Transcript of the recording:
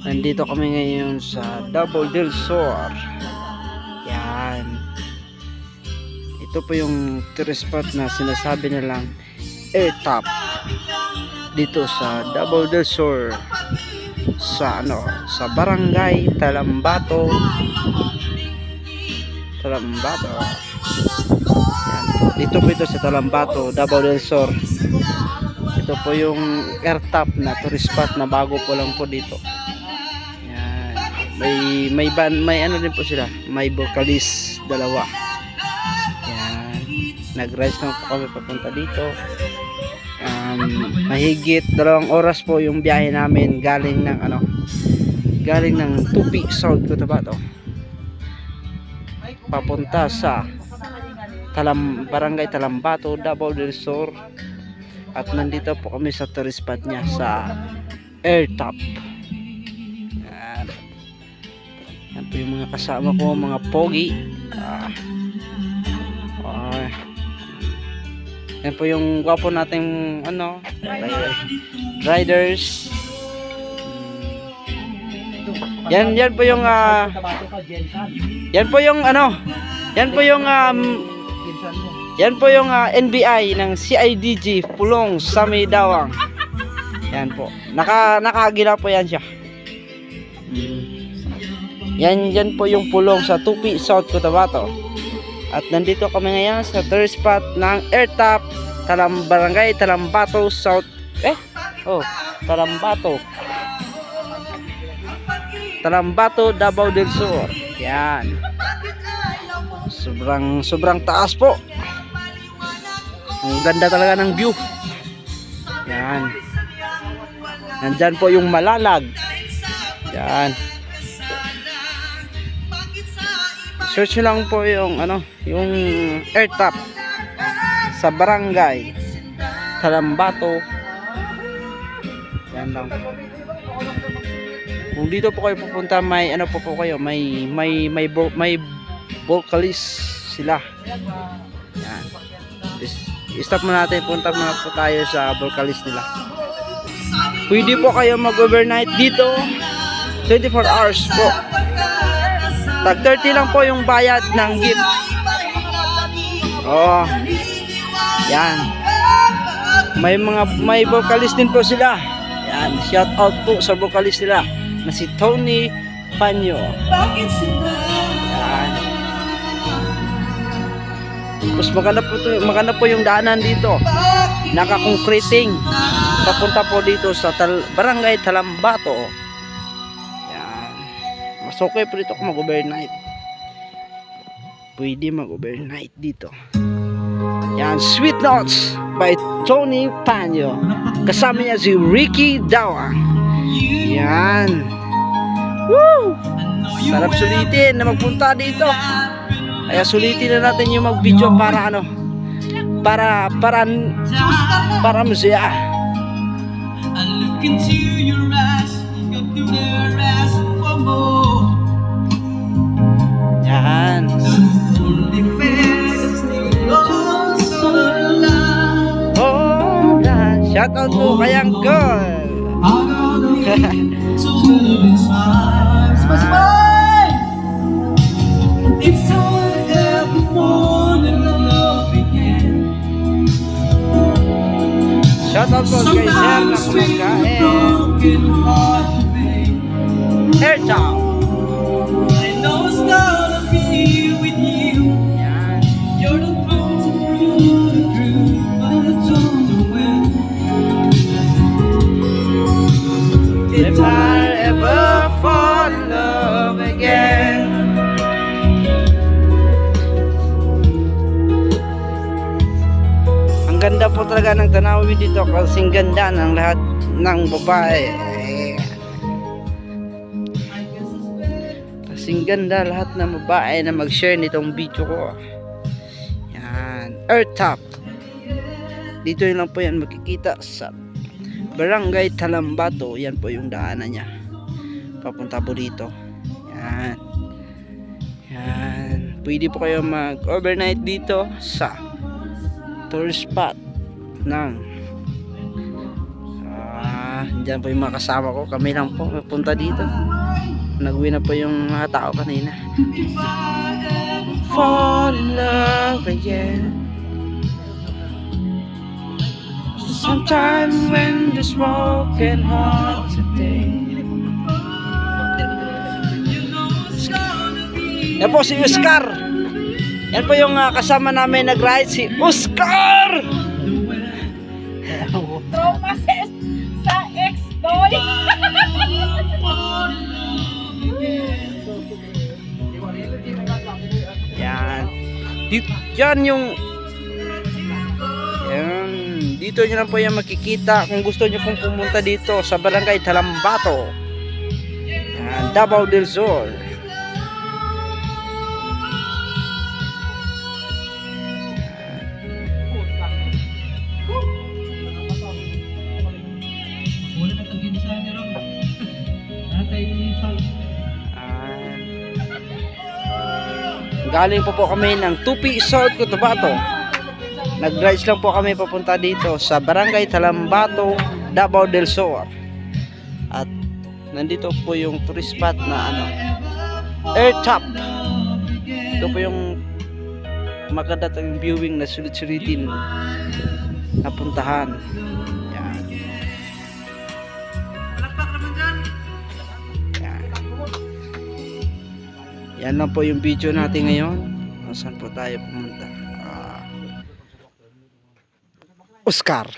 Nandito kami ngayon sa Davao del Sur. Yan. Ito po yung tourist spot na sinasabi nilang airtop dito sa Davao del Sur, sa sa Barangay Talambato. Yan po. Dito po ito sa Talambato, Davao del Sur. Ito po yung airtop na tourist spot na bago po lang po dito. Yan. May ano din po sila, may vocalist dalawa. Yan. Nag-rise na po kami papunta dito. Mahigit 2 oras po yung biyahe namin galing ng Tupi, South Cotabato papunta sa Barangay Talambato, Davao del Sur. At nandito po kami sa tourist spot niya sa airtop. Yan po yung mga kasama ko, mga pogi. Yan po yung gwapo nating riders. Yan po yung NBI ng CIDG Pulong Sami Dawang. Yan po. Nakagila po yan siya. Yan po yung pulong sa Tupi, South Cotabato. At nandito kami ngayon sa tourist spot ng airtop Barangay Talambato South. Talambato, Davao del Sur. Yan. Sobrang taas po. Ang ganda talaga ng view. Yan. Nandyan po yung Malalag. Yan. Search lang po yung yung airtop sa Barangay Talambato. Yan lang. Kung dito po kayo pupunta, may vocalist sila. Yan. I-stop mo natin, punta muna po tayo sa vocalist nila. Pwede po kayo mag-overnight dito 24 hours po. Tag 30 lang po yung bayad ng gift. Yan. May vocalist din po sila. Yan, shout out po sa vocalist nila na si Tony Panyo. Yan. Tapos maganda po yung daanan dito. Naka-concreting. Papunta po dito sa Barangay Talambato. Yan. Mas okay po dito kung mag-overnight. Pwede mag-overnight dito. Yan, Sweet Notes by Tony Panyo. Kasama niya si Ricky Dawa. Yan. Woo! Sarap sulitin na magpunta dito. Kaya sulitin na natin yung mag-video para masaya. Yan. Shout out po kay Uncle. Shout out po kay Sir na kumakain. Airtop. If I ever fall in love again. Ang ganda po talaga ng tanawin dito, kasing ganda ng lahat ng babae. Kasing ganda lahat ng babae na mag-share nitong video ko. Yan, airtop. Dito lang po yan makikita sa Barangay Talambato. Yan po yung daanan niya papunta po dito. Yan. Yan. Pwede po kayo mag-overnight dito sa tourist spot ng Diyan po yung mga kasama ko. Kami lang po punta dito. Nag-uwi na po yung mga tao kanina. Fall in love again. Sometimes when this broken heart today. Yan po si Oscar. Yan po yung kasama namin nag-ride, si Oscar. Trauma sa ex-boy. Yan. Yan yung yan. Dito nyo lang po yan makikita kung gusto nyo pong pumunta dito sa Barangay Talambato. Yan, Davao del Sur. Galing po kami ng Tupi, South Cotabato. Nag-rides lang po kami papunta dito sa Barangay Talambato, Davao del Sur. At nandito po yung tourist spot na Air Top. Ito po yung maganda tayong viewing na sulit-sulitin na puntahan. Yan. Yan lang po yung video natin ngayon. Saan po tayo pumunta? Oscar.